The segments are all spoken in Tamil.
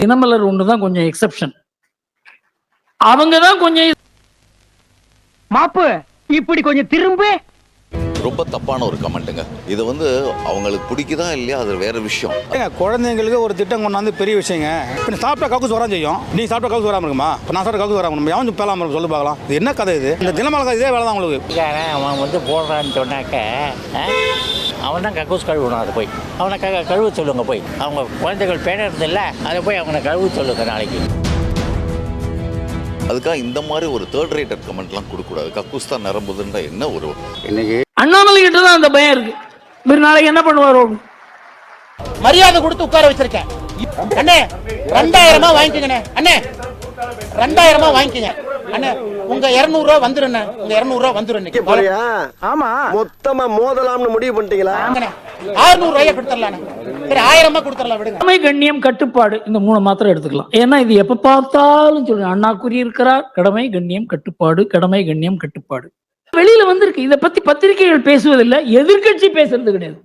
தினமலர் ஒண்ணுதான் கொஞ்சம் எக்ஸெப்ஷன். அவங்கதான் கொஞ்சம் மாப்பு இப்படி கொஞ்சம் திரும்ப. ரொம்ப தப்பான ஒரு கமெண்ட்டுங்க. இது அவங்களுக்கு பிடிக்குதா இல்லையா அது வேற விஷயம். குழந்தைங்களுக்கு ஒரு திட்டம் கொண்டாந்து பெரிய விஷயங்க. இப்போ சாப்பிட்டா கக்கூஸ் வரான் செய்யும், நீ சாப்பிட்டா கக்கூஸ் வராமல் இருக்குமா? இப்போ நான் சாப்பிட்டா கக்கூஸ் வராமல் எவன் பேலாமல் இருக்கும் சொல்லி பார்க்கலாம். இது என்ன கதை இது? இந்த தினமலர் கதை இதே வேலை தான் உங்களுக்கு. அவன் போடுறான்னு சொன்னாக்க அவன் தான் கக்கூஸ் கழுவணும். அதை போய் அவனை கழுவ சொல்லுங்க. போய் அவங்க குழந்தைகள் பேணறது இல்லை, அதை போய் அவனை கழுவ சொல்லுங்க நாளைக்கு. அதுக்காக இந்த மாதிரி ஒரு தேர்ட் ரேட்டட் கமெண்ட்லாம் கொடுக்கக்கூடாது. கக்கூஸ் தான் நிரம்புதுன்ற என்ன ஒரு இன்னைக்கு அண்ணாமலை கிட்ட தான் அந்த பயம் இருக்கு. இவர் நாளைக்கு என்ன பண்ணுவாரோ? மரியாதை கொடுத்து உட்கார வச்சிருக்கேன். அண்ணே 2000 வாங்கிக்கங்க அண்ணே, 2000 வாங்கிக்கங்க அண்ணே. உங்க 200 ரூபா வந்துரும். உங்க 200 ரூபா வந்துரும். ஆமா, மொத்தமா மோதலாம்னு முடிவு பண்ணிட்டீங்களா? 600 ரூபாயை கொடுத்துடலாம். சரி 1000 கொடுத்துடலாம் விடுங்க. கடமை கண்ணியம் கட்டுப்பாடு இந்த 3 மாத்திரம் எடுத்துக்கலாம். ஏன்னா இது எப்ப பார்த்தாலும் சொல்லுங்க. அண்ணா கூறியிருக்கிறார் கடமை கண்ணியம் கட்டுப்பாடு, கடமை கண்ணியம் கட்டுப்பாடு. வெளியில வந்திருக்கு. இதை பத்தி பத்திரிகைகள் பேசுவதில்லை, எதிர்கட்சி பேசுறது கிடையாது.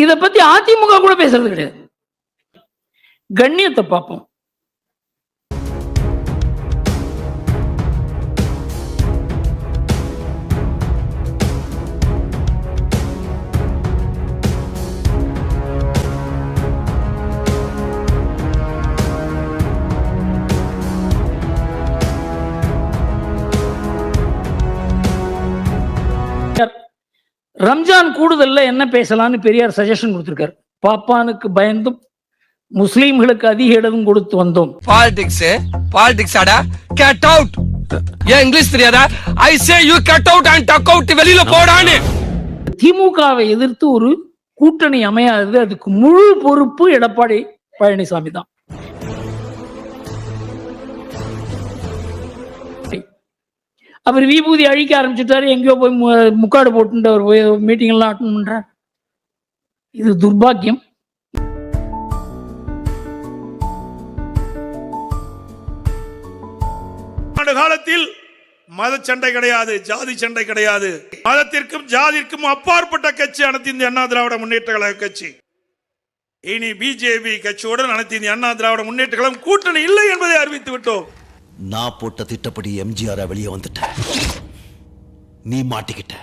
இதை பத்தி அதிமுக கூட பேசுறது கிடையாது. கண்ணியத்தை பார்ப்போம். ரம்ஜான் கூடுதல்ல என்ன பேசலாம்னு பெரியார் சஜஷன் கொடுத்திருக்காரு. பாப்பானுக்கு பயந்தும் முஸ்லீம்களுக்கு அதிக இடம் கொடுத்து வந்தோம். பாலிடிக்ஸ் ஆடா கட் அவுட். ஏன் இங்கிலீஷ் தெரியாதா? I say you cut out and duck out. வெளியில போடானே. திமுகவை எதிர்த்து ஒரு கூட்டணி அமையாது. அதுக்கு முழு பொறுப்பு எடப்பாடி பழனிசாமி தான். அவர் விபூதி அழிக்க ஆரம்பிச்சுட்டாரு. எங்கேயோ போய் முக்காடு போட்டு அவர் போய் மீட்டிங் எல்லாம் அட்டன் பண்றார். இது துர்பாக்கியம். காலத்தில் மத சண்டை கிடையாது, ஜாதி சண்டை கிடையாது. மதத்திற்கும் ஜாதிற்கும் அப்பாற்பட்ட கட்சி அனைத்து இந்திய அண்ணா திராவிட முன்னேற்ற கழக கட்சி. இனி பிஜேபி கட்சியுடன் அனைத்து இந்திய அண்ணா திராவிட முன்னேற்ற கழகம் கூட்டணி இல்லை என்பதை அறிவித்து விட்டோம். நான் போட்ட திட்டப்படி எம்ஜிஆர் வெளியே வந்துட்ட, நீ மாட்டிக்கிட்ட.